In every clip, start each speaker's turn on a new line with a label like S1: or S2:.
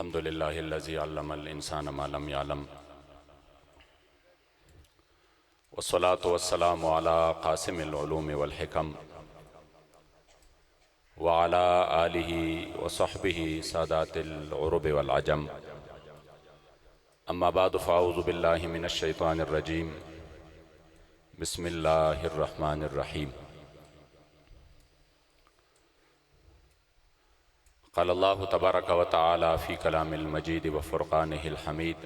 S1: الحمد لله الذي علم الإنسان ما لم يعلم والصلاة والسلام على قاسم العلوم والحكم وعلى آله وصحبه سادات العرب والعجم أما بعد فأعوذ بالله من الشيطان الرجيم بسم الله الرحمن الرحيم قال الله تبارك وتعالى في كلام المجيد وفرقانه الحميد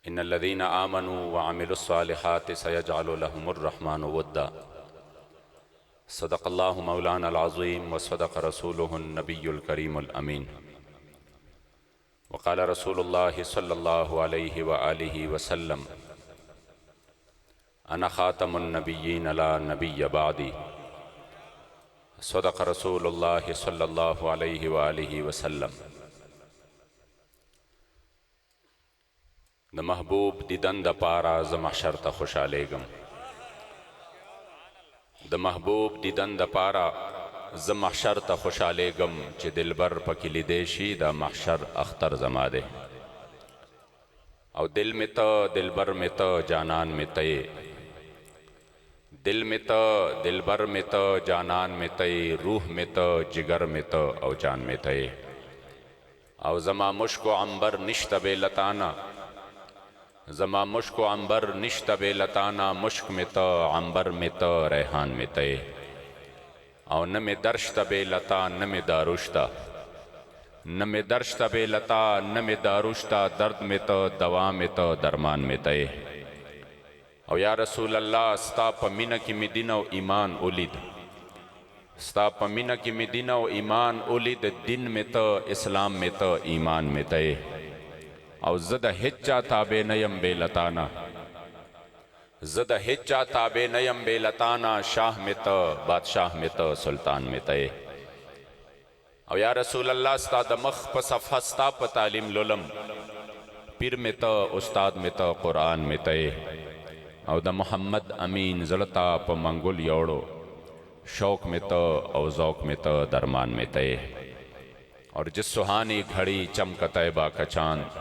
S1: إن الذين آمنوا وعملوا الصالحات سيجعل لهم الرحمن ودا صدق الله مولانا العظيم وصدق رسوله النبي الكريم الأمين وقال رسول الله صلى الله عليه وآله وسلم أنا خاتم النبيين لا نبي بعدي صدق رسول الله صلی اللہ علیہ وآلہ وسلم د محبوب دیدن د پارا ز محشر ته خوشالیږم د محبوب دیدن د پارا ز محشر ته خوشالیږم چې دلبر پکې لیدی شي د محشر اختر زما دی او دل می ته دلبر می ته جانان می ته دل میں تا دلبر میں تا جانان میں تے روح میں تا جگر میں تا او جان میں تے او زما مشک و عنبر نشت بے لتانا زما مشک و عنبر نشت بے لتانا مشک میں تا عنبر میں تا ریحان میں تے او نمی درشت بے لتا نمی داروشتا نمی درشت بے لتا نمی داروشتا درد میں تا دوا میں تا درمان میں تے او یا رسول اللہ ستا پا مینہ کی می دین و ایمان اولید ستا پا مینہ کی می دین و ایمان اولید دن میں تا اسلام میں تا ایمان میں تے او زد ہچا تابے نیم بے لتانا زد ہچا تابے نیم بے لتانا شاہ میں تا بادشاہ میں تا سلطان میں تے او یا رسول اللہ ستا دمخ پا صفحہ ستا پا تعلیم لولم پیر میں تا استاد میں تا قرآن میں تے او دا محمد امین زلطا پا منگل یوڑو شوق میں تو او ذوق میں تو درمان میں تے اور جس سہانی گھڑی چمک طیبہ کا چاند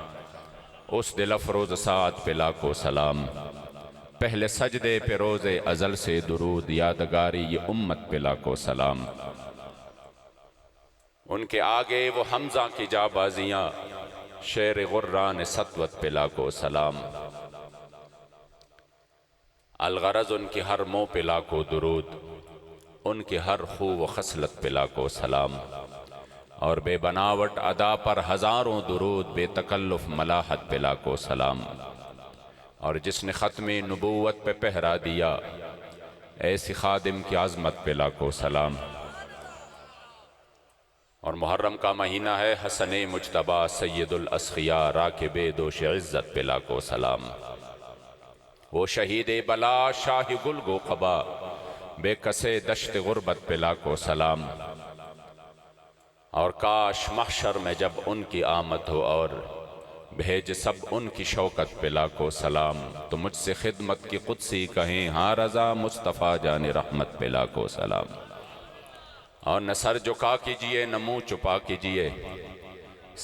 S1: اس دل افروز سعد پہ لاکھوں سلام پہلے سجدے پہ روز ازل سے درود یادگاری یہ امت پہ لاکھوں سلام ان کے آگے وہ حمزہ کی جا بازیاں شیر غران سطوت پہ لاکھوں سلام الغرض ان کی ہر منہ پہ لاکھوں درود ان کی ہر خو و خصلت پہ لاکھوں سلام اور بے بناوٹ ادا پر ہزاروں درود بے تکلف ملاحت پہ لاکھوں سلام اور جس نے ختم نبوت پہ پہرا دیا ایسی خادم کی عظمت پہ لاکھوں سلام اور محرم کا مہینہ ہے حسن مجتبیٰ سید الاسخیاء راکب دوش عزت پہ لاکھوں سلام وہ شہید بلا شاہ گل گو قبا بے کسے دشت غربت پہ لاکھوں سلام اور کاش محشر میں جب ان کی آمد ہو اور بھیج سب ان کی شوکت پہ لاکھوں سلام تو مجھ سے خدمت کی قدسی کہیں ہاں رضا مصطفیٰ جان رحمت پہ لاکھوں سلام اور نہ سر جھکا کیجئے نہ منہ چھپا کیجئے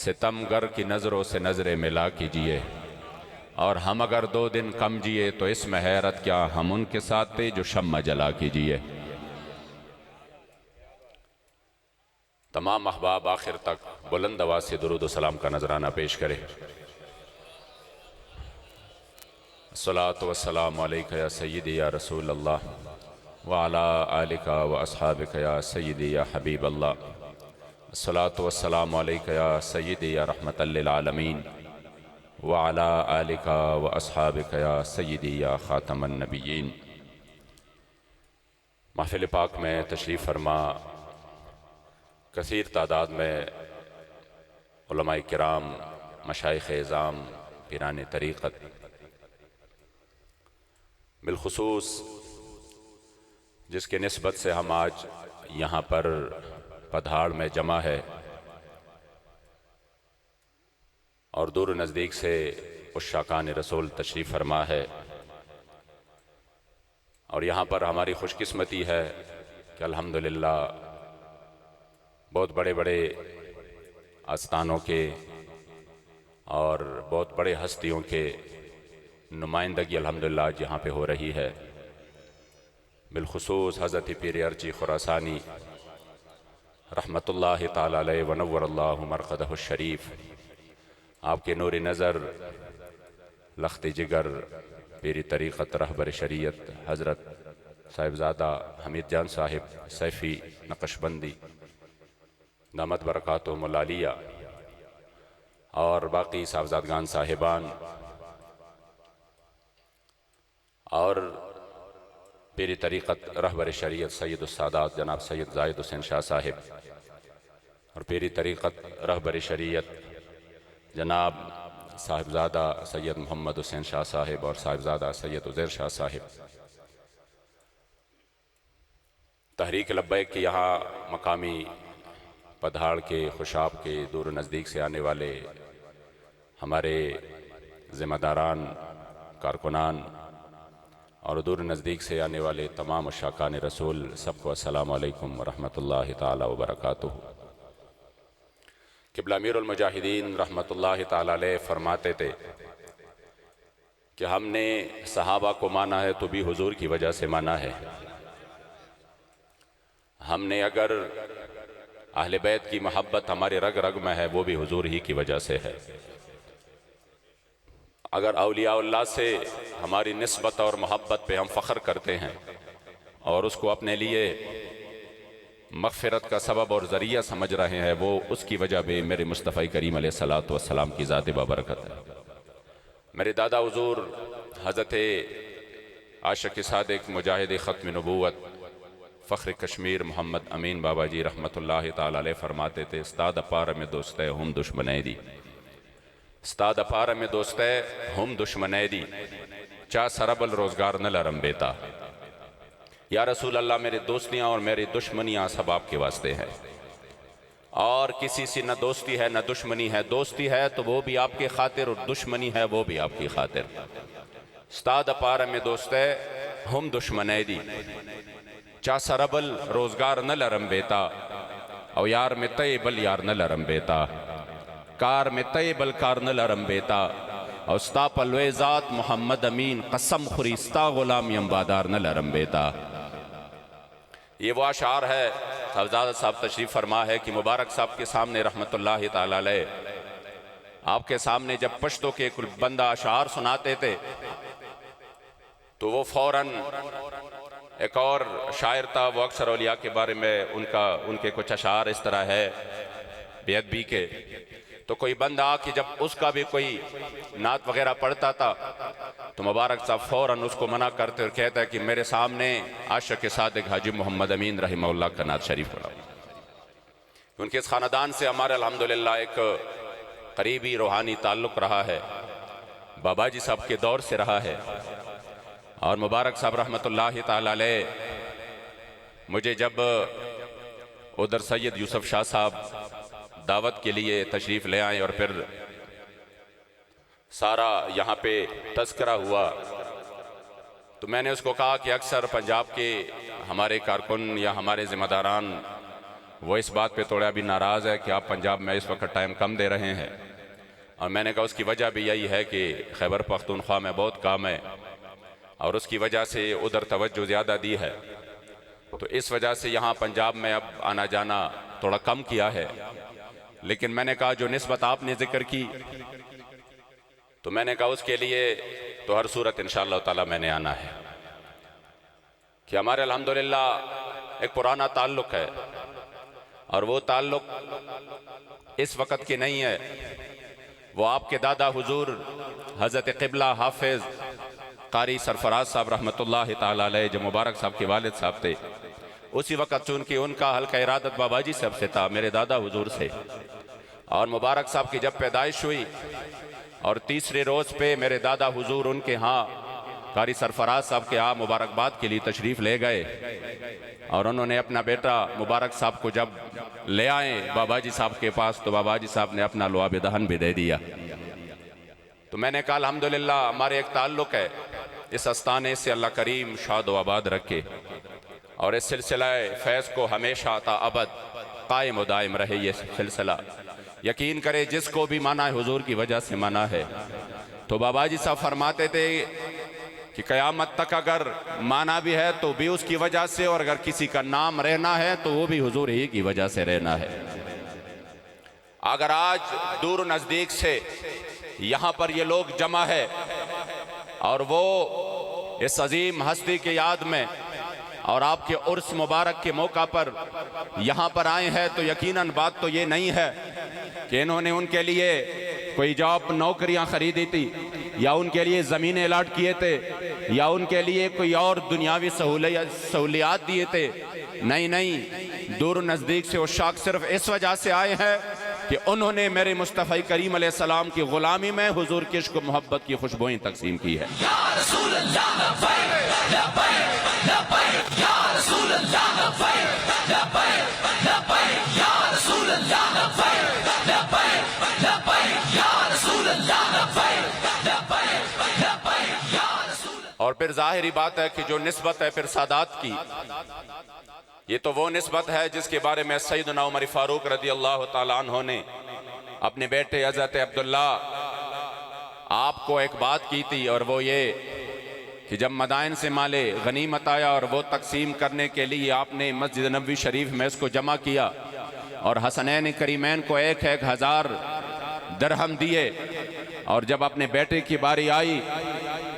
S1: ستم گر کی نظروں سے نظریں ملا کیجئے اور ہم اگر 2 دن کم جیے تو اس میں حیرت کیا ہم ان کے ساتھ تھے جو شمع جلا کیجئے تمام احباب آخر تک بلند آواز سے درود و سلام کا نذرانہ پیش کرے الصلاة والسلام علیکہ یا سیدی یا رسول اللہ وعلا آلکہ و اصحابکہ یا سیدی یا حبیب اللہ الصلاة والسلام علیکہ یا سیدی یا رحمت للعالمین وعلى آلك وأصحابك يا سيدي يا خاتم النبيين محفل پاک میں تشریف فرما کثیر تعداد میں علماء کرام مشائخ اعظام پیران طریقت بالخصوص جس کے نسبت سے ہم آج یہاں پر پدھاڑ میں جمع ہے اور دور نزدیک سے عشاقان رسول تشریف فرما ہے اور یہاں پر ہماری خوش قسمتی ہے کہ الحمدللہ بہت بڑے بڑے آستانوں کے اور بہت بڑے ہستیوں کے نمائندگی الحمدللہ آج یہاں پہ ہو رہی ہے، بالخصوص حضرت پیر ارچی خراسانی رحمۃ اللہ تعالی علیہ ونور اللہ مرقدہ الشریف، آپ کے نور نظر لخت جگر پیری طریقت رہبر شریعت حضرت صاحبزادہ حمید جان صاحب سیفی نقشبندی دامت برکاتہم العالیہ اور باقی صاحبزادگان صاحبان اور پیری طریقت رہبر شریعت سید السادات جناب سید زاہد حسین شاہ صاحب اور پیری طریقت رہبر شریعت جناب صاحبزادہ سید محمد حسین شاہ صاحب اور صاحبزادہ سید عزیر شاہ صاحب، تحریک لبیک کے یہاں مقامی پدھاڑ کے، خوشاب کے، دور و نزدیک سے آنے والے ہمارے ذمہ داران، کارکنان اور دور نزدیک سے آنے والے تمام عشاقان رسول، سب کو السلام علیکم ورحمۃ اللہ تعالی وبرکاتہ۔ قبلہ امیر المجاہدین رحمۃ اللہ تعالی علیہ فرماتے تھے کہ ہم نے صحابہ کو مانا ہے تو بھی حضور کی وجہ سے مانا ہے، ہم نے اگر اہل بیت کی محبت ہمارے رگ رگ میں ہے وہ بھی حضور ہی کی وجہ سے ہے، اگر اولیاء اللہ سے ہماری نسبت اور محبت پہ ہم فخر کرتے ہیں اور اس کو اپنے لیے مغفرت کا سبب اور ذریعہ سمجھ رہے ہیں، وہ اس کی وجہ بھی میرے مصطفی کریم علیہ السلام کی ذات بابرکت ہے۔ میرے دادا حضور حضرت عاشق صادق مجاہد ختم نبوت فخر کشمیر محمد امین بابا جی رحمت اللہ تعالی علیہ فرماتے تھے، استاد پار میں دوستے ہم دشمنے دی، استاد پار میں دوستے ہم دشمنے دی، چا سربل روزگار نہ لرم بیتا۔ یا رسول اللہ، میرے دوستیاں اور میری دشمنیاں سب آپ کے واسطے ہیں، اور کسی سے نہ دوستی ہے نہ دشمنی ہے، دوستی ہے تو وہ بھی آپ کی خاطر اور دشمنی ہے وہ بھی آپ کی خاطر۔ استاد پار میں دوستے ہم دشمنے دی، چا سربل روزگار نہ لرم بیتا، او یار میں طیبل یار نہ لرم بیتا، کار میں طیبل کار نہ لرم بیتا، او ستا پلوے ذات محمد امین قسم خوری ستا غلام یمبادار نہ لرم بیتا۔ یہ وہ اشعار ہے، صاحبزادہ صاحب تشریف فرما ہے کہ مبارک صاحب کے سامنے رحمت اللہ تعالی علیہ، آپ کے سامنے جب پشتوں کے کل بندہ اشعار سناتے تھے تو وہ فوراً ایک اور شاعر تھا، وہ اکثر اولیاء کے بارے میں ان کے کچھ اشعار اس طرح ہے بے ادبی کے، تو کوئی بندہ آ کے جب اس کا بھی کوئی نعت وغیرہ پڑھتا تھا تو مبارک صاحب فوراً اس کو منع کرتے اور کہتا ہے کہ میرے سامنے عاشق صادق حاجی محمد امین رحمہ اللہ کا نعت شریف پڑھا۔ ان کے اس خاندان سے ہمارے الحمدللہ ایک قریبی روحانی تعلق رہا ہے، بابا جی صاحب کے دور سے رہا ہے، اور مبارک صاحب رحمت اللہ تعالی علیہ مجھے جب ادھر سید یوسف شاہ صاحب دعوت کے لیے تشریف لے آئے اور پھر سارا یہاں پہ تذکرہ ہوا تو میں نے اس کو کہا کہ اکثر پنجاب کے ہمارے کارکن یا ہمارے ذمہ داران وہ اس بات پہ تھوڑا بھی ناراض ہے کہ آپ پنجاب میں اس وقت ٹائم کم دے رہے ہیں، اور میں نے کہا اس کی وجہ بھی یہی ہے کہ خیبر پختونخوا میں بہت کام ہے اور اس کی وجہ سے ادھر توجہ زیادہ دی ہے، تو اس وجہ سے یہاں پنجاب میں اب آنا جانا تھوڑا کم کیا ہے، لیکن میں نے کہا جو نسبت آپ نے ذکر کی تو میں نے کہا اس کے لیے تو ہر صورت انشاءاللہ تعالی میں نے آنا ہے، کہ ہمارے الحمدللہ ایک پرانا تعلق ہے اور وہ تعلق اس وقت کی نہیں ہے، وہ آپ کے دادا حضور حضرت قبلہ حافظ قاری سرفراز صاحب رحمت اللہ تعالی علیہ جو مبارک صاحب کے والد صاحب تھے، اسی وقت چونکہ ان کا حلقہ ارادت بابا جی صاحب سے تھا، میرے دادا حضور سے، اور مبارک صاحب کی جب پیدائش ہوئی اور تیسرے روز پہ میرے دادا حضور ان کے ہاں قاری سرفراز صاحب کے ہاں مبارکباد کے لیے تشریف لے گئے، اور انہوں نے اپنا بیٹا مبارک صاحب کو جب لے آئے بابا جی صاحب کے پاس تو بابا جی صاحب نے اپنا لعاب دہن بھی دے دیا۔ تو میں نے کہا الحمدللہ ہمارے ایک تعلق ہے، اس استانے سے اللہ کریم شاد و آباد رکھے اور اس سلسلہ فیض کو ہمیشہ تا ابد قائم و دائم رہے یہ سلسلہ، یقین کرے جس کو بھی مانا ہے حضور کی وجہ سے مانا ہے۔ تو بابا جی صاحب فرماتے تھے کہ قیامت تک اگر مانا بھی ہے تو بھی اس کی وجہ سے، اور اگر کسی کا نام رہنا ہے تو وہ بھی حضور ہی کی وجہ سے رہنا ہے۔ اگر آج دور نزدیک سے یہاں پر یہ لوگ جمع ہے اور وہ اس عظیم ہستی کی یاد میں اور آپ کے عرس مبارک کے موقع پر یہاں پر آئے ہیں، تو یقیناً بات تو یہ نہیں ہے کہ انہوں نے ان کے لیے کوئی جاب نوکریاں خریدی تھی، یا ان کے لیے زمینیں الاٹ کیے تھے، یا ان کے لیے کوئی اور دنیاوی سہولیات دیے تھے۔ نہیں، دور نزدیک سے وہ شاک صرف اس وجہ سے آئے ہیں کہ انہوں نے میرے مصطفی کریم علیہ السلام کی غلامی میں حضور کی عشق و محبت کی خوشبوئیں تقسیم کی ہے۔ یا رسول اللہ لبیک لبیک لبیک، یا رسول اللہ لبیک لبیک لبیک، یا رسول اللہ لبیک لبیک لبیک، یا رسول اللہ لبیک لبیک لبیک، یا رسول۔ اور پھر ظاہری بات ہے کہ جو نسبت ہے پھر سادات کی، یہ تو وہ نسبت ہے جس کے بارے میں سیدنا عمر فاروق رضی اللہ تعالیٰ عنہ نے اپنے بیٹے حضرت عبداللہ آپ کو ایک بات کی تھی، اور وہ یہ کہ جب مدائن سے مال غنیمت آیا اور وہ تقسیم کرنے کے لیے آپ نے مسجد نبوی شریف میں اس کو جمع کیا، اور حسنین کریمین کو 1000 درہم دیے، اور جب اپنے بیٹے کی باری آئی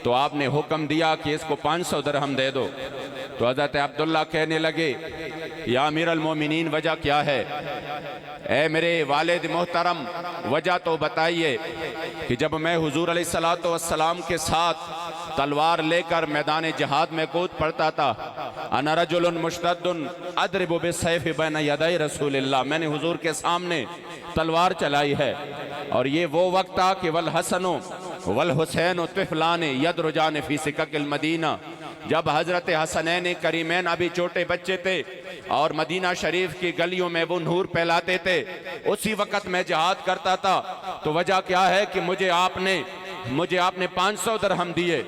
S1: تو آپ نے حکم دیا کہ اس کو 500 درہم دے دو۔ تو حضرت عبداللہ کہنے لگے یا امیر المومنین وجہ کیا ہے؟ اے میرے والد محترم وجہ تو بتائیے کہ جب میں حضور علیہ السلام کے ساتھ تلوار لے کر میدان جہاد میں کود پڑتا تھا، انا رجل مشتد اضرب بالسیف بین یدی رسول اللہ، میں نے حضور کے سامنے تلوار چلائی ہے، اور یہ وہ وقت تھا کہ والحسن والحسین طفلان یدرجان فی سکک المدینہ، جب حضرت حسنین کریمین ابھی چھوٹے بچے تھے اور مدینہ شریف کی گلیوں میں وہ نور پھیلاتے تھے، اسی وقت میں جہاد کرتا تھا۔ تو وجہ کیا ہے کہ مجھے آپ نے 500 درہم دیے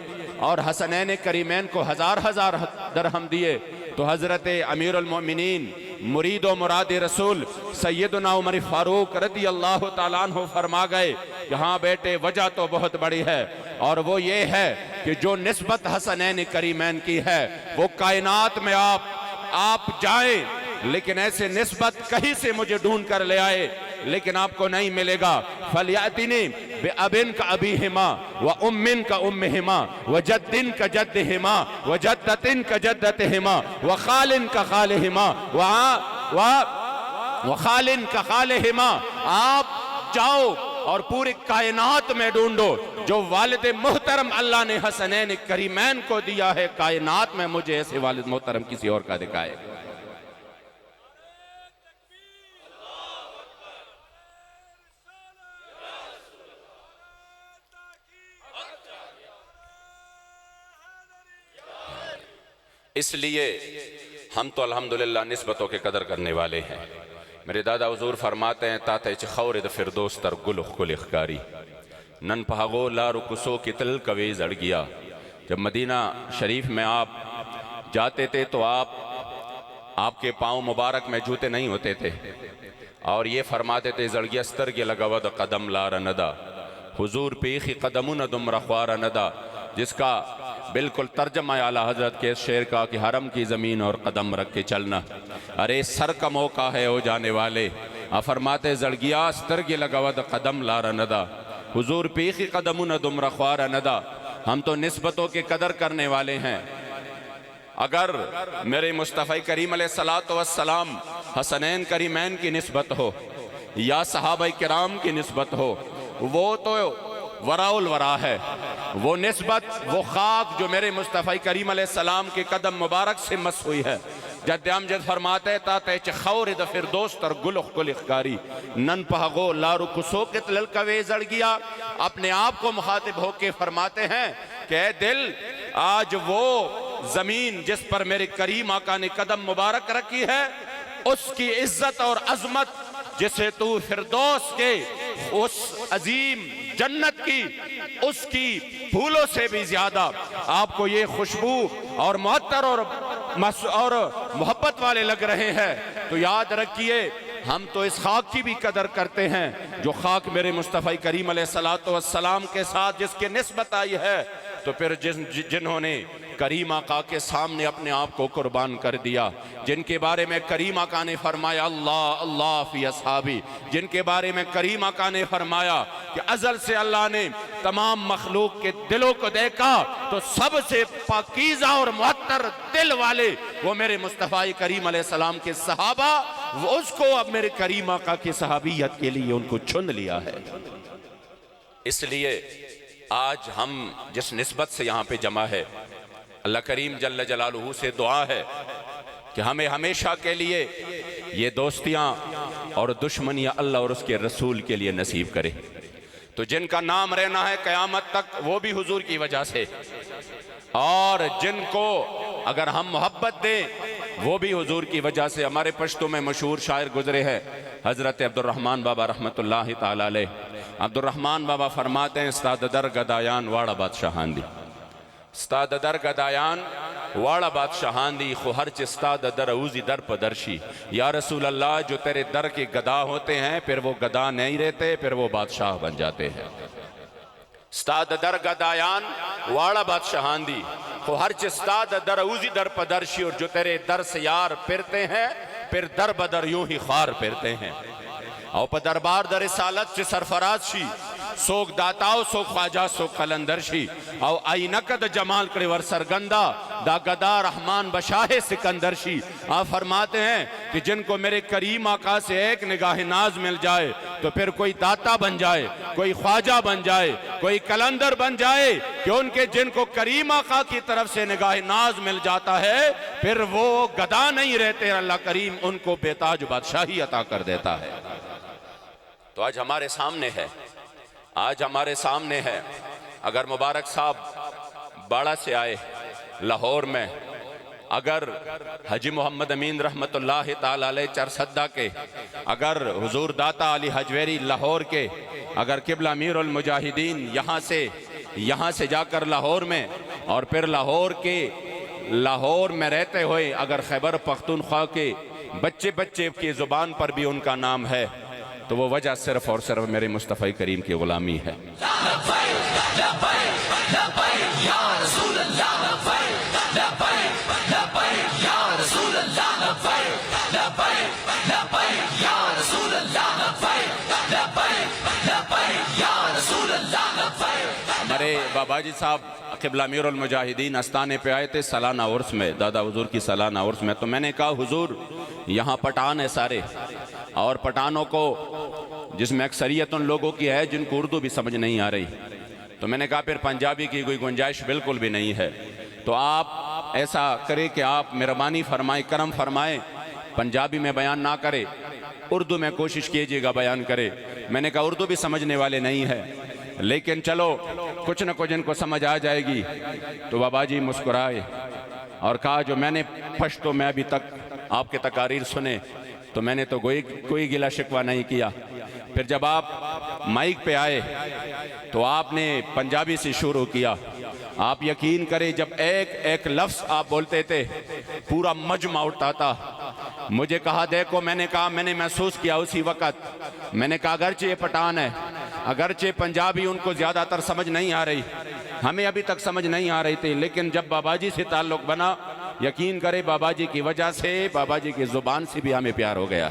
S1: اور حسنین کریمین کو 1000 درہم دیے۔ تو حضرت امیر المومنین مرید و مراد رسول سیدنا عمر فاروق رضی اللہ تعالیٰ عنہ فرما گئے کہ ہاں بیٹے وجہ تو بہت بڑی ہے، اور وہ یہ ہے کہ جو نسبت حسنین کریمین کی ہے وہ کائنات میں آپ جائیں لیکن ایسے نسبت کہیں سے مجھے ڈھونڈ کر لے آئے لیکن آپ کو نہیں ملے گا۔ فَلْيَأْتِنِي بِأَبٍ كَأَبِيهِمَا وَأُمٍّ كَأُمِّهِمَا وَجَدٍّ كَجَدِّهِمَا وَجَدَّةٍ كَجَدَّتِهِمَا وَخَالٍ كَخَالِهِمَا وَخَالٍ كَخَالِهِمَا، آپ جاؤ اور پوری کائنات میں ڈھونڈو جو والد محترم اللہ نے حسنین کریمین کو دیا ہے، کائنات میں مجھے ایسے والد محترم کسی اور کا دکھائے۔ اس لیے ہم تو الحمدللہ نسبتوں کے قدر کرنے والے ہیں۔ میرے دادا حضور فرماتے ہیں تاتے چھ خورد فردوس تر گلخ کلخ کاری نن پہاگو لارو کسو کی تل کویز اڑ گیا۔ جب مدینہ شریف میں آپ جاتے تھے تو آپ کے پاؤں مبارک میں جوتے نہیں ہوتے تھے، اور یہ فرماتے تھے زڑگیا سترگی لگود قدم لارا ندا حضور پیخی قدمون دم رخوارا ندا، جس کا بالکل ترجمہ اعلیٰ حضرت کے اس شعر کا کہ حرم کی زمین اور قدم رکھ کے چلنا، ارے سر کا موقع ہے ہو جانے والے۔ آپ فرماتے زڑگیا سترگی لگود قدم لارا ندا حضور پیخی قدمون دم رخوارا ندا۔ ہم تو نسبتوں کے قدر کرنے والے ہیں۔ اگر میرے مصطفی کریم علیہ السلام حسنین کریمین کی نسبت ہو یا صحابہ کرام کی نسبت ہو، وہ تو وراء الورا ہے، وہ نسبت وہ خاک جو میرے مصطفی کریم علیہ السلام کے قدم مبارک سے مس ہوئی ہے۔ جد امجد فرماتے تاتے چھ خورد فردوس تر گلخ کلخ کاری نن پہگو لارو کسوکت للکوے زڑ گیا۔ اپنے آپ کو مخاطب ہو کے فرماتے ہیں کہ اے دل، آج وہ زمین جس پر میرے کریم آقا نے قدم مبارک رکھی ہے، اس کی عزت اور عظمت جسے تو فردوس کے اس عظیم جنت کی اس کی پھولوں سے بھی زیادہ آپ کو یہ خوشبو اور معطر اور محبت والے لگ رہے ہیں، تو یاد رکھیے ہم تو اس خاک کی بھی قدر کرتے ہیں جو خاک میرے مصطفی کریم علیہ السلام کے ساتھ جس کے نسبت آئی ہے، تو پھر جنہوں نے کریم آقا کے سامنے اپنے آپ کو قربان کر دیا، جن کے بارے میں کریم آقا نے فرمایا اللہ اللہ فی اصحابی، جن کے بارے میں کریم آقا نے فرمایا کہ ازل سے اللہ نے تمام مخلوق کے دلوں کو دیکھا تو سب سے پاکیزہ اور معطر دل والے وہ میرے مصطفی کریم علیہ السلام کے صحابہ، وہ اس کو اب میرے کریم آقا کی صحابیت کے لیے ان کو چن لیا ہے۔ اس لیے آج ہم جس نسبت سے یہاں پہ جمع ہے، اللہ کریم جل جلالہ سے دعا ہے کہ ہمیں ہمیشہ کے لیے یہ دوستیاں اور دشمنیاں اللہ اور اس کے رسول کے لیے نصیب کرے۔ تو جن کا نام رہنا ہے قیامت تک وہ بھی حضور کی وجہ سے، اور جن کو اگر ہم محبت دیں وہ بھی حضور کی وجہ سے۔ ہمارے پشتوں میں مشہور شاعر گزرے ہیں حضرت عبد الرحمن بابا رحمت اللہ تعالی علیہ۔ عبد الرحمن بابا فرماتے ہیں استاد در گدایان واڑا بادشاہان دی، استاد در گدایان واڑا بادشاہان دی، خو ہرچ استاد در اوزی در پدرشی۔ یا رسول اللہ جو تیرے در کے گدا ہوتے ہیں پھر وہ گدا نہیں رہتے، پھر وہ بادشاہ بن جاتے ہیں۔ استاد در گدایان واڑا بادشاہان دی، خو ہرچ استاد در اوزی در پدرشی، اور جو تیرے در سے یار پھرتے ہیں پھر در بدر یوں ہی خار پھرتے ہیں۔ او پا دربار در رسالت چی سرفراز شی، سوک داتاو سوک خواجہ سوک قلندر شی، او اینکد جمال کڑی ور سرگندہ دا گدا رحمان بشاہ سکندر شی۔ آپ فرماتے ہیں کہ جن کو میرے کریم آقا سے ایک نگاہ ناز مل جائے تو پھر کوئی داتا بن جائے، کوئی خواجہ بن جائے، کوئی قلندر بن جائے، کہ ان کے جن کو کریم آقا کی طرف سے نگاہ ناز مل جاتا ہے پھر وہ گدا نہیں رہتے، اللہ کریم ان کو بے تاج بادشاہی عطا کر دیتا ہے۔ تو آج ہمارے سامنے ہے اگر مبارک صاحب باڑہ سے آئے لاہور میں، اگر حجی محمد امین رحمت اللہ تعالی علیہ چرسدہ کے، اگر حضور داتا علی حجویری لاہور کے، اگر قبلہ امیر المجاہدین یہاں سے جا کر لاہور میں، اور پھر لاہور میں رہتے ہوئے اگر خیبر پختونخوا کے بچے کی زبان پر بھی ان کا نام ہے، تو وہ وجہ صرف اور صرف میرے مصطفی کریم کی غلامی ہے۔ ہمارے بابا جی صاحب قبلہ امیر المجاہدین استانے پہ آئے تھے سالانہ عرس میں، دادا حضور کی سالانہ عرس میں، تو میں نے کہا حضور یہاں پٹھان ہے سارے، اور پٹھانوں کو جس میں اکثریت ان لوگوں کی ہے جن کو اردو بھی سمجھ نہیں آ رہی، تو میں نے کہا پھر پنجابی کی کوئی گنجائش بالکل بھی نہیں ہے، تو آپ ایسا کریں کہ آپ مہربانی فرمائیں، کرم فرمائیں، پنجابی میں بیان نہ کرے، اردو میں کوشش کیجئے گا بیان کرے۔ میں نے کہا اردو بھی سمجھنے والے نہیں ہے، لیکن چلو کچھ نہ کچھ ان کو سمجھ آ جائے گی۔ تو بابا جی مسکرائے اور کہا جو میں نے پشتو میں ابھی تک آپ کے تقاریر سنے تو میں نے تو کوئی گلہ شکوہ نہیں کیا، پھر جب آپ مائک پہ آئے تو آپ نے پنجابی سے شروع کیا۔ آپ یقین کریں جب ایک لفظ آپ بولتے تھے پورا مجمع اٹھتا تھا۔ مجھے کہا دیکھو، میں نے کہا میں نے محسوس کیا اسی وقت، میں نے کہا اگرچہ یہ پٹھان ہے، اگرچہ پنجابی ان کو زیادہ تر سمجھ نہیں آ رہی، ہمیں ابھی تک سمجھ نہیں آ رہی تھی، لیکن جب بابا جی سے تعلق بنا، یقین کرے بابا جی کی وجہ سے، بابا جی کی زبان سے بھی ہمیں پیار ہو گیا۔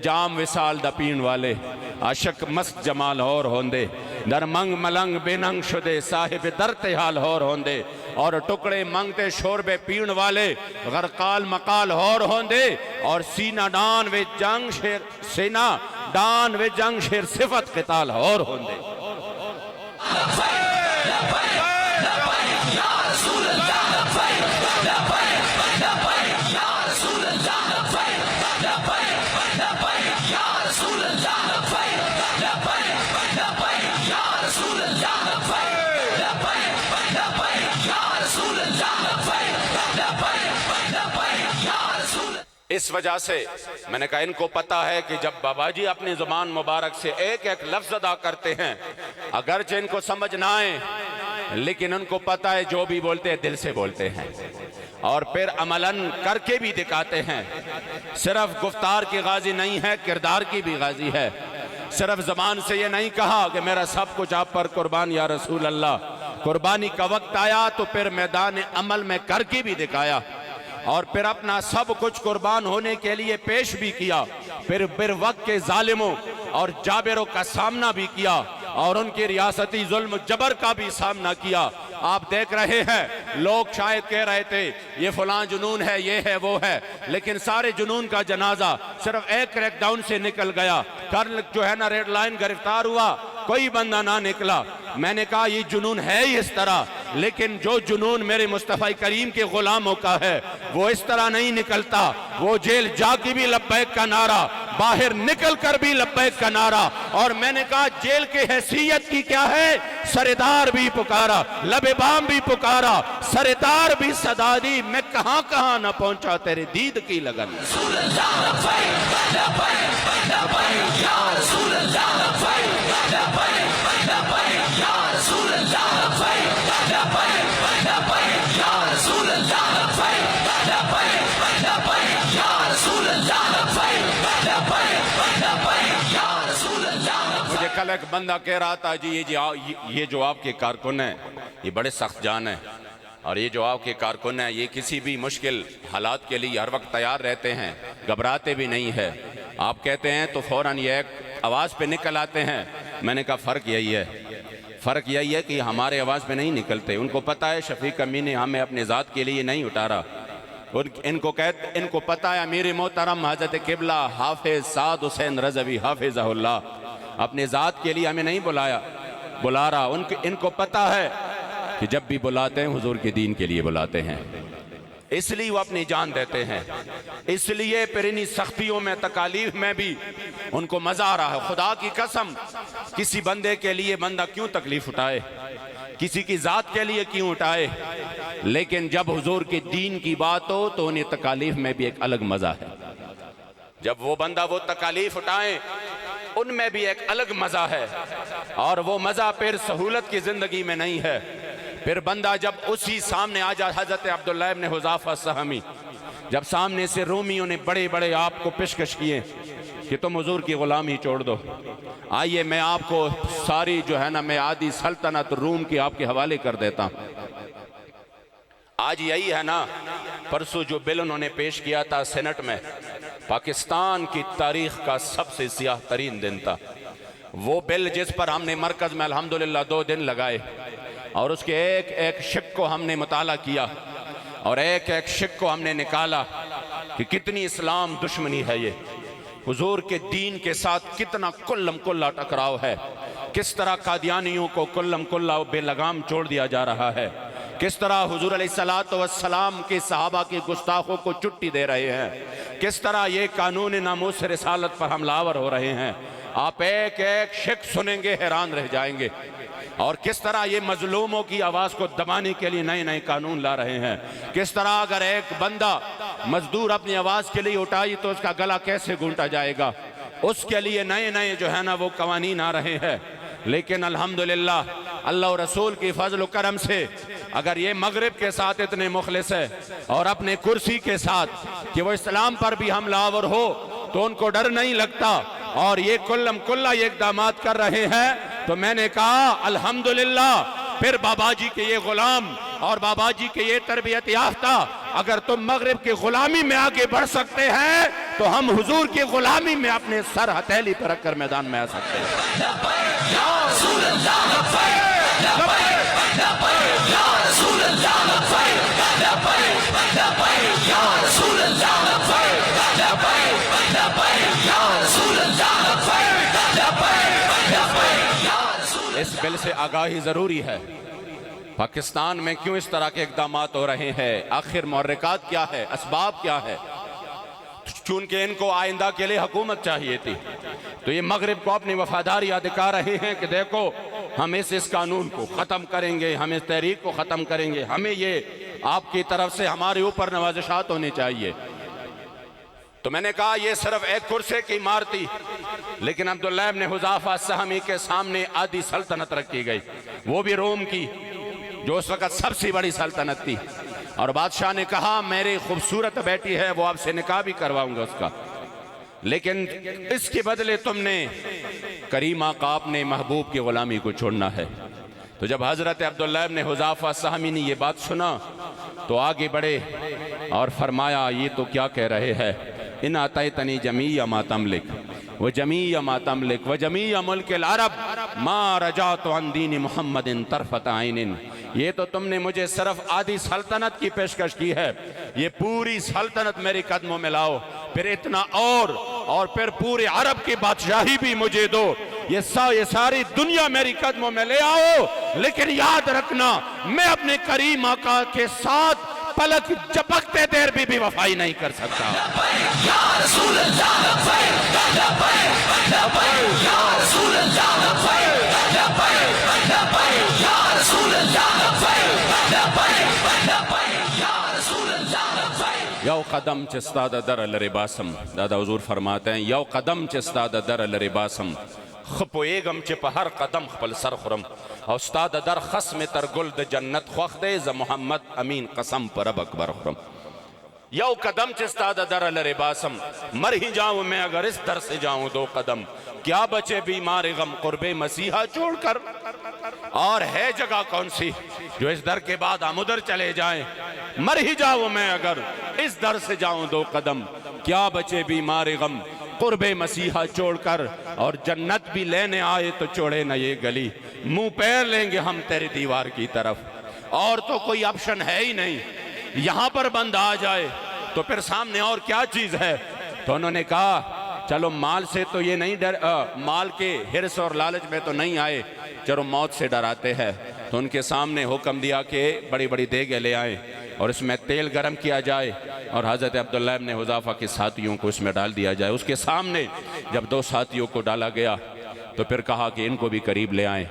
S1: جام وصال دا پین والے عاشق مست جمال اور ہوندے، در منگ ملنگ بے ننگ شدے صاحب درتحال اور ہوندے، اور ٹکڑے منگتے شوربے پین والے غرقال مقال اور ہوندے، اور سینہ ڈان و جنگ شیر صفت قتال اور ہوندے۔ اس وجہ سے میں نے کہا ان کو پتا ہے کہ جب بابا جی اپنی زبان مبارک سے ایک لفظ ادا کرتے ہیں، اگرچہ ان کو سمجھ نہ آئے لیکن ان کو پتا ہے جو بھی بولتے ہیں دل سے بولتے ہیں، اور پھر عملاً کر کے بھی دکھاتے ہیں۔ صرف گفتار کی غازی نہیں ہے، کردار کی بھی غازی ہے۔ صرف زبان سے یہ نہیں کہا کہ میرا سب کچھ آپ پر قربان یا رسول اللہ، قربانی کا وقت آیا تو پھر میدان عمل میں کر کے بھی دکھایا، اور پھر اپنا سب کچھ قربان ہونے کے لیے پیش بھی کیا، پھر وقت کے ظالموں اور جابروں کا سامنا بھی کیا، اور ان کی ریاستی ظلم جبر کا بھی سامنا کیا۔ آپ دیکھ رہے ہیں لوگ شاید کہہ رہے تھے یہ فلاں جنون ہے، یہ ہے، وہ ہے، لیکن سارے جنون کا جنازہ صرف ایک کریک ڈاؤن سے نکل گیا۔ کرنل جو ہے نا ریڈ لائن گرفتار ہوا، کوئی بندہ نہ نکلا۔ میں نے کہا یہ جنون ہے ہی اس طرح، لیکن جو جنون میرے مصطفیٰ کریم کے غلاموں کا ہے وہ اس طرح نہیں نکلتا۔ وہ جیل جا کے بھی لبیک کا نعرہ، باہر نکل کر بھی لبیک کا نعرہ، اور میں نے کہا جیل کے حیثیت کی کیا ہے، سردار بھی پکارا، لب بام بھی پکارا، سردار بھی صدا دی، میں کہاں کہاں نہ پہنچا تیرے دید کی لگن۔ مجھے کل ایک بندہ کہہ رہا تھا جی یہ جو آپ کے کارکن ہیں یہ بڑے سخت جان ہیں، اور یہ جو آپ کے کارکن ہیں یہ کسی بھی مشکل حالات کے لیے ہر وقت تیار رہتے ہیں، گھبراتے بھی نہیں ہے۔ آپ کہتے ہیں تو فوراً یہ ایک آواز پہ نکل آتے ہیں۔ میں نے کہا فرق یہی ہے کہ ہمارے آواز پہ نہیں نکلتے۔ ان کو پتہ ہے شفیق امین نے ہمیں اپنے ذات کے لیے نہیں اٹھارا۔ ان کو پتہ ہے امیر محترم حضرت قبلہ حافظ سعد حسین رضوی حافظہ اللہ اپنے ذات کے لیے ہمیں نہیں بلا رہا۔ ان کو پتہ ہے کہ جب بھی بلاتے ہیں حضور کے دین کے لیے بلاتے ہیں، اس لیے وہ اپنی جان دیتے ہیں۔ اس لیے پھر انہی سختیوں میں تکالیف میں بھی ان کو مزہ آ رہا ہے۔ خدا کی قسم کسی بندے کے لیے بندہ کیوں تکلیف اٹھائے، کسی کی ذات کے لیے کیوں اٹھائے، لیکن جب حضور کے دین کی بات ہو تو انہیں تکالیف میں بھی ایک الگ مزہ ہے۔ جب وہ بندہ وہ تکالیف اٹھائیں ان میں بھی ایک الگ مزہ ہے، اور وہ مزہ پھر سہولت کی زندگی میں نہیں ہے۔ پھر بندہ جب اسی سامنے آ جا، حضرت عبداللہ ابن حذافہ سہمی جب سامنے سے رومیوں نے بڑے بڑے آپ کو پیشکش کیے کہ تم حضور کی غلامی چھوڑ دو، آئیے میں آپ کو ساری جو ہے نا میں آدھی سلطنت روم کی آپ کے حوالے کر دیتا ہوں۔ آج یہی ہے نا، پرسوں جو بل انہوں نے پیش کیا تھا سینٹ میں، پاکستان کی تاریخ کا سب سے سیاہ ترین دن تھا۔ وہ بل جس پر ہم نے مرکز میں الحمدللہ 2 دن لگائے، اور اس کے ایک ایک شق کو ہم نے مطالعہ کیا، اور ایک ایک شق کو ہم نے نکالا کہ کتنی اسلام دشمنی ہے، یہ حضور کے دین کے ساتھ کتنا کلم کلا ٹکراؤ ہے، کس طرح قادیانیوں کو کلم کلا بے لگام چھوڑ دیا جا رہا ہے، کس طرح حضور علیہ السلام کے صحابہ کے گستاخوں کو چٹی دے رہے ہیں، کس طرح یہ قانون ناموس رسالت پر حملہ آور ہو رہے ہیں۔ آپ ایک ایک شک سنیں گے حیران رہ جائیں گے، اور کس طرح یہ مظلوموں کی آواز کو دبانے کے لیے نئے نئے قانون لا رہے ہیں، کس طرح اگر ایک بندہ مزدور اپنی آواز کے لیے اٹھائی تو اس کا گلا کیسے گھونٹا جائے گا، اس کے لیے نئے نئے جو ہے نا وہ قوانین آ رہے ہیں۔ لیکن الحمدللہ اللہ و رسول کی فضل و کرم سے اگر یہ مغرب کے ساتھ اتنے مخلص ہے اور اپنے کرسی کے ساتھ کہ وہ اسلام پر بھی حملہ آور ہو تو ان کو ڈر نہیں لگتا، اور یہ کلم کلا یہ اقدامات کر رہے ہیں، تو میں نے کہا الحمدللہ پھر بابا جی کے یہ غلام اور بابا جی کے یہ تربیت یافتہ اگر تم مغرب کی غلامی میں آگے بڑھ سکتے ہیں تو ہم حضور کی غلامی میں اپنے سر ہتھیلی پر رکھ کر میدان میں آ سکتے ہیں۔ اس بل سے آگاہی ضروری ہے۔ پاکستان میں کیوں اس طرح کے اقدامات ہو رہے ہیں، آخر محرکات کیا ہے، اسباب کیا ہے؟ چونکہ ان کو آئندہ کے لیے حکومت چاہیے تھی، تو یہ مغرب کو اپنی وفاداری دکھا رہے ہیں کہ دیکھو ہم اس قانون کو ختم کریں گے، ہم اس تحریک کو ختم کریں گے، ہمیں یہ آپ کی طرف سے ہمارے اوپر نوازشات ہونے چاہیے۔ تو میں نے کہا یہ صرف ایک کرسی کی مار تھی، لیکن عبداللہ ابن حذافہ سہمی کے سامنے آدھی سلطنت رکھی گئی، وہ بھی روم کی جو اس وقت سب سے بڑی سلطنت تھی۔ اور بادشاہ نے کہا میری خوبصورت بیٹی ہے وہ آپ سے نکاح بھی کرواؤں گا اس کا، لیکن اس کے بدلے تم نے کریم آقا اپنے محبوب کی غلامی کو چھوڑنا ہے۔ تو جب حضرت عبداللہ ابن حذافہ سہمی نے یہ بات سنا تو آگے بڑھے اور فرمایا یہ تو کیا کہہ رہے ہیں، ان آتیتنی جمیع ما تملک وجمیع ما تملک وجمیع ملک العرب ما رجعت عن دین محمد طرفت عین، یہ تو تم نے مجھے صرف آدھی سلطنت کی پیشکش کی ہے، یہ پوری سلطنت میری قدموں میں لاؤ، پھر اتنا اور پھر پورے عرب کی بادشاہی بھی مجھے دو، یہ ساری دنیا میری قدموں میں لے آؤ، لیکن یاد رکھنا میں اپنے کریم آقا کے ساتھ پلک جھپکتے دیر بھی وفائی نہیں کر سکتا۔
S2: یا رسول اللہ لبیک لبیک لبیک یا رسول اللہ لبیک لبیک لبیک یا رسول اللہ لبیک لبیک لبیک یا رسول اللہ لبیک۔
S1: یو قدم چستا در لر باسم، دادا حضور فرماتے ہیں یو قدم چستا در لر باسم، خپو ایگم چپ ہر قدم خپل سر خورم، او استاد در خسم تر گل د جنت خوخ دے ز محمد امین قسم پر رب اکبر خورم۔ یو قدم چستا در لر باسم، مر ہی جاؤں میں اگر اس در سے جاؤں دو قدم، کیا بچے بیمار غم قرب مسیحا چھوڑ کر، اور ہے جگہ کون سی جو اس در کے بعد ہم ادھر چلے جائیں، مر ہی جاؤں میں اگر اس در سے جاؤں دو قدم، کیا بچے بیمار غم قرب مسیحا چھوڑ کر، اور جنت بھی لینے آئے تو چھوڑے نہ یہ گلی، منہ پیر لیں گے ہم تیری دیوار کی طرف، اور تو کوئی آپشن ہے ہی نہیں، یہاں پر بند آ جائے تو پھر سامنے اور کیا چیز ہے۔ تو انہوں نے کہا چلو مال سے تو یہ نہیں مال کے حرص اور لالچ میں تو نہیں آئے، چلو موت سے ڈراتے ہیں۔ تو ان کے سامنے حکم دیا کہ بڑی بڑی دیگیں لے آئیں اور اس میں تیل گرم کیا جائے اور حضرت عبداللہ ابن حذافہ کے ساتھیوں کو اس میں ڈال دیا جائے۔ اس کے سامنے جب دو ساتھیوں کو ڈالا گیا تو پھر کہا کہ ان کو بھی قریب لے آئیں۔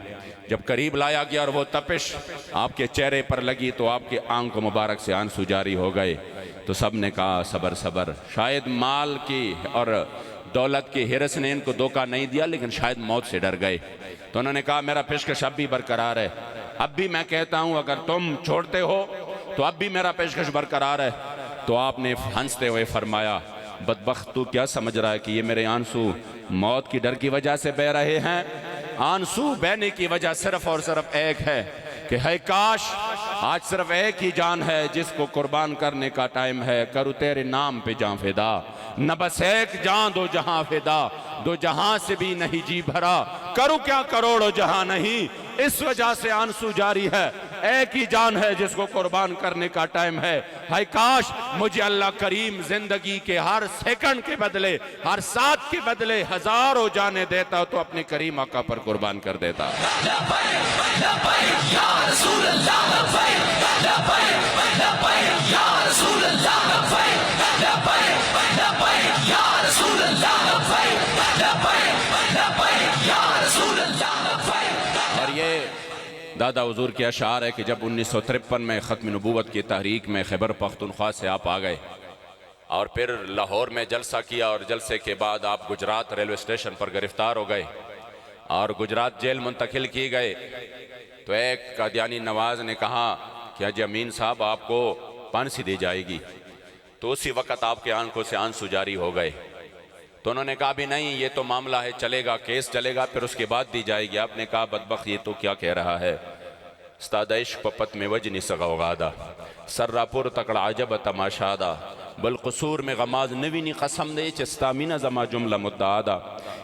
S1: جب قریب لایا گیا اور وہ تپش آپ کے چہرے پر لگی تو آپ کے آنکھ مبارک سے آنسو جاری ہو گئے۔ تو سب نے کہا صبر صبر، شاید مال کی اور دولت کے حرص نے ان کو دھوکہ نہیں دیا، لیکن شاید موت سے ڈر گئے۔ تو انہوں نے کہا میرا پیشکش اب بھی برقرار ہے، اب بھی میں کہتا ہوں اگر تم چھوڑتے ہو تو اب بھی میرا پیشکش برقرار ہے۔ تو آپ نے ہنستے ہوئے فرمایا بدبخت تو کیا سمجھ رہا ہے کہ یہ میرے آنسو موت کی ڈر کی وجہ سے بہ رہے ہیں؟ آنسو بہنے کی وجہ صرف اور صرف ایک ہے کہ ہے کاش آج صرف ایک ہی جان ہے جس کو قربان کرنے کا ٹائم ہے، کرو تیرے نام پہ جان فدا، نہ بس ایک جان دو جہاں فدا، دو جہاں سے بھی نہیں جی بھرا، کرو کیا کروڑوں جہاں نہیں، اس وجہ سے آنسو جاری ہے، ایک ہی جان ہے جس کو قربان کرنے کا ٹائم ہے۔ ہائے کاش مجھے اللہ کریم زندگی کے ہر سیکنڈ کے بدلے، ہر ساتھ کے بدلے ہزاروں جانیں دیتا تو اپنے کریم آقا پر قربان کر دیتا۔
S2: لبیک لبیک یا رسول اللہ لبیک لبیک لبیک یا رسول اللہ لبیک لبیک لبیک یا رسول اللہ لبیک لبیک لبیک یا رسول اللہ لبیک۔
S1: اور یہ دادا حضور کے اشعار ہے کہ جب 1953 میں ختم نبوت کی تحریک میں خیبر پختونخوا سے آپ آ گئے اور پھر لاہور میں جلسہ کیا، اور جلسے کے بعد آپ گجرات ریلوے اسٹیشن پر گرفتار ہو گئے اور گجرات جیل منتقل کی گئے، تو ایک قادیانی نواز نے کہا کہ حاجی امین صاحب آپ کو پھانسی دی جائے گی، تو اسی وقت آپ کے آنکھوں سے آنسو جاری ہو گئے۔ تو انہوں نے کہا بھی نہیں یہ تو معاملہ ہے، چلے گا کیس چلے گا پھر اس کے بعد دی جائے گی۔ آپ نے کہا بدبخت یہ تو کیا کہہ رہا ہے، استاد عشق پپت میں وجنی سغوغادا، سرہ پور تکڑ عجب تماشادا، بالقصور میں غماز نوینی قسم دے چستامینہ زما جملہ مدعادا۔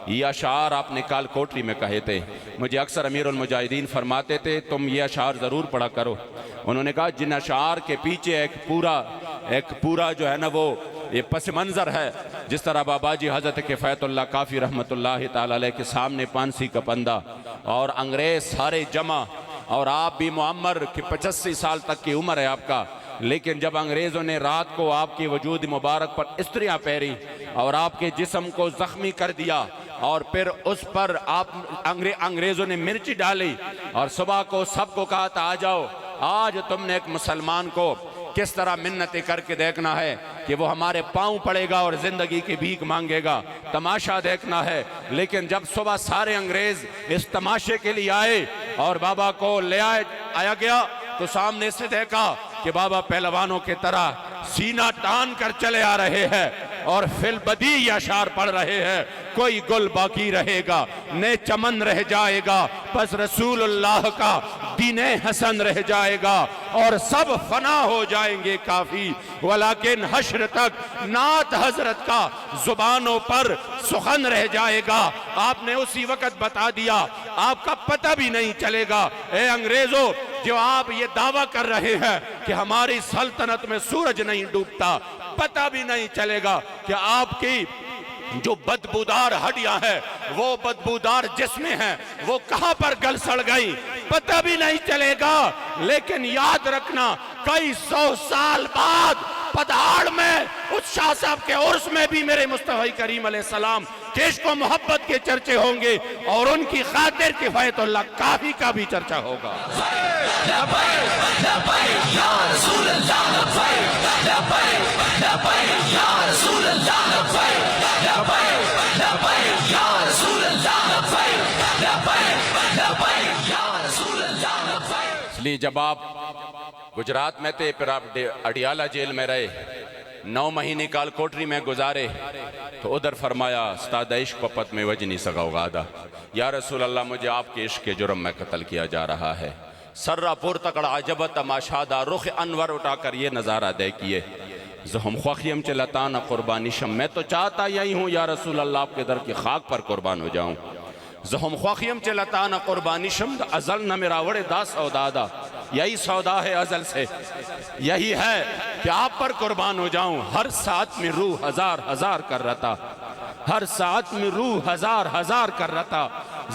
S1: یہ اشعار آپ نے کال کوٹری میں کہے تھے، مجھے اکثر امیر المجاہدین فرماتے تھے تم یہ اشعار ضرور پڑھا کرو۔ انہوں نے کہا جن اشعار کے پیچھے ایک پورا جو ہے نا وہ یہ پس منظر ہے، جس طرح بابا جی حضرت کفایت اللہ کافی رحمت اللہ تعالی علیہ کے سامنے پانسی کا پندہ اور انگریز سارے جمع، اور آپ بھی معمر کہ 85 سال تک کی عمر ہے آپ کا، لیکن جب انگریزوں نے رات کو آپ کی وجود مبارک پر استریاں پہری اور آپ کے جسم کو زخمی کر دیا، اور پھر اس پر آپ انگریزوں نے مرچی ڈالی اور صبح کو سب کو کہا تھا آ جاؤ، آج تم نے ایک مسلمان کو کس طرح منتیں کر کے دیکھنا ہے کہ وہ ہمارے پاؤں پڑے گا اور زندگی کی بھیک مانگے گا، تماشا دیکھنا ہے۔ لیکن جب صبح سارے انگریز اس تماشے کے لیے آئے اور بابا کو لے آیا گیا تو سامنے سے دیکھا کہ بابا پہلوانوں کے طرح سینہ تان کر چلے آ رہے ہیں اور فی البدیع اشعار پڑھ رہے ہیں، کوئی گل باقی رہے گا، نئے چمن رہ جائے گا، بس رسول اللہ کا دین حسن رہ جائے گا اور سب فنا ہو جائیں گے کافی، ولیکن حشر تک نعت حضرت کا زبانوں پر سخن رہ جائے گا۔ آپ نے اسی وقت بتا دیا، آپ کا پتہ بھی نہیں چلے گا۔ اے انگریزوں، جو آپ یہ دعویٰ کر رہے ہیں کہ ہماری سلطنت میں سورج نہیں ڈوبتا، پتہ بھی نہیں چلے گا کہ آپ کی جو بدبودار ہڈیاں ہیں، وہ بدبودار جسمیں ہیں، وہ کہاں پر گل سڑ گئی، پتہ بھی نہیں چلے گا۔ لیکن یاد رکھنا، کئی سو سال بعد پدھاڑ میں اس شاہ صاحب کے عرس میں بھی میرے مصطفی کریم علیہ السلام کے عشق و محبت کے چرچے ہوں گے اور ان کی خاطر کفایت اللہ کافی کا بھی چرچا ہوگا۔
S2: لبیک لبیک یا رسول اللہ، لبیک لبیک لبیک یا رسول اللہ، لبیک لبیک لبیک یا رسول اللہ، لبیک لبیک لبیک یا رسول اللہ، لبیک۔
S1: اس لیے جب آپ گجرات میں تھے، پھر آپ اڈیالہ جیل میں رہے، 9 مہینے کال کوٹری میں گزارے، تو ادھر فرمایا استاد عشق پپت میں وجنی سگا اگادا، یا رسول اللہ مجھے آپ کے عشق کے جرم میں قتل کیا جا رہا ہے۔ سرہ پور تکڑا عجبت تماشادہ، رخ انور اٹھا کر یہ نظارہ دے کیے، زہم خواخیم چلتانا قربانی شم، میں تو چاہتا یہی ہوں یا رسول اللہ آپ کے در کی خاک پر قربان ہو جاؤں۔ زہم خواخیم چلتانا قربانی شم، ازل نہ میرا وڑے دا سودادا، یہی سودا ہے ازل سے، یہی ہے کہ آپ پر قربان ہو جاؤں۔ ہر ساتھ میں روح ہزار ہزار کر رہتا، ہر ساتھ میں روح ہزار ہزار کر رہتا،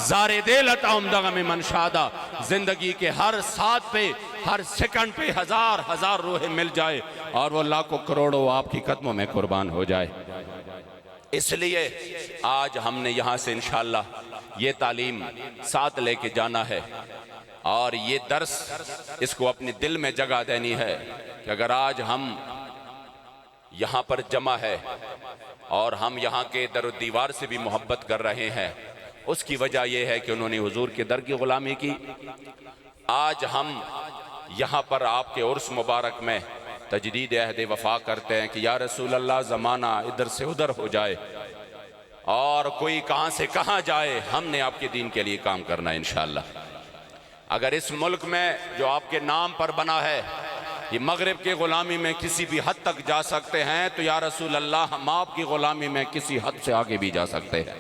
S1: زار دل عطا امدغم منشادہ، زندگی کے ہر ساتھ پہ، ہر سیکنڈ پہ ہزار ہزار روحیں مل جائے اور وہ لاکھوں کروڑوں آپ کی قدموں میں قربان ہو جائے۔ اس لیے آج ہم نے یہاں سے انشاءاللہ یہ تعلیم ساتھ لے کے جانا ہے اور یہ درس اس کو اپنے دل میں جگہ دینی ہے کہ اگر آج ہم یہاں پر جمع ہے اور ہم یہاں کے در و دیوار سے بھی محبت کر رہے ہیں، اس کی وجہ یہ ہے کہ انہوں نے حضور کے در کی غلامی کی۔ آج ہم یہاں پر آپ کے عرس مبارک میں تجدید عہد وفا کرتے ہیں کہ یا رسول اللہ زمانہ ادھر سے ادھر ہو جائے اور کوئی کہاں سے کہاں جائے، ہم نے آپ کے دین کے لیے کام کرنا ہے انشاءاللہ۔ اگر اس ملک میں جو آپ کے نام پر بنا ہے یہ مغرب کے غلامی میں کسی بھی حد تک جا سکتے ہیں، تو یا رسول اللہ ہم آپ کی غلامی میں کسی حد سے آگے بھی جا سکتے ہیں۔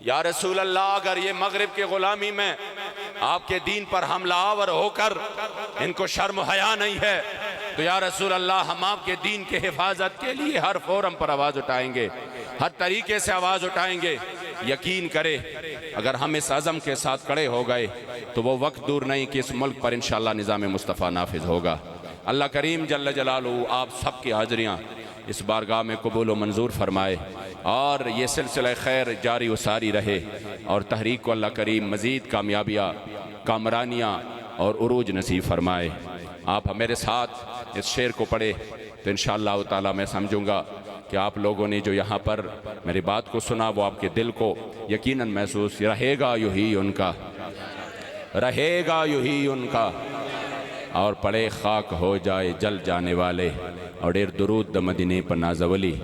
S1: یا رسول اللہ اگر یہ مغرب کے غلامی میں آپ کے دین پر حملہ آور ہو کر ان کو شرم و حیا نہیں ہے، تو یا رسول اللہ ہم آپ کے دین کے حفاظت کے لیے ہر فورم پر آواز اٹھائیں گے، ہر طریقے سے آواز اٹھائیں گے۔ یقین کرے اگر ہم اس عزم کے ساتھ کھڑے ہو گئے تو وہ وقت دور نہیں کہ اس ملک پر انشاءاللہ نظام مصطفیٰ نافذ ہوگا۔ اللہ کریم جل جلالہ آپ سب کی حاضریاں اس بارگاہ میں قبول و منظور فرمائے اور یہ سلسلہ خیر جاری و ساری رہے اور تحریک کو اللہ کریم مزید کامیابیاں، کامرانیاں اور عروج نصیب فرمائے۔ آپ میرے ساتھ اس شعر کو پڑھے تو انشاءاللہ تعالی میں سمجھوں گا کہ آپ لوگوں نے جو یہاں پر میری بات کو سنا وہ آپ کے دل کو یقیناً محسوس رہے گا، یوں ہی ان کا رہے گا، یوں ہی ان کا، اور پڑے خاک ہو جائے جل جانے والے اور دیر درود دا مدینے پر نازولی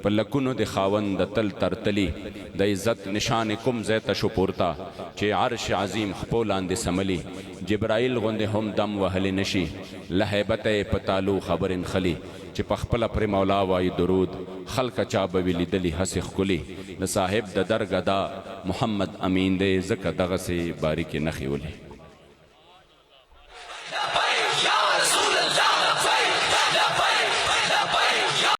S1: پر لکنو دے خاون دا تل ترتلی دا عزت نشان کم زیتا شپورتا چے عرش عظیم خپولان دے سملی جبرائیل غندے ہم دم و حل نشی لحبت پتالو خبرن خلی چے پخپل پر مولا وائی درود خلق چابوی لیدلی حسخ کلی نصاحب دا درگدا محمد امین دے زکا دغس باریک نخی ولی۔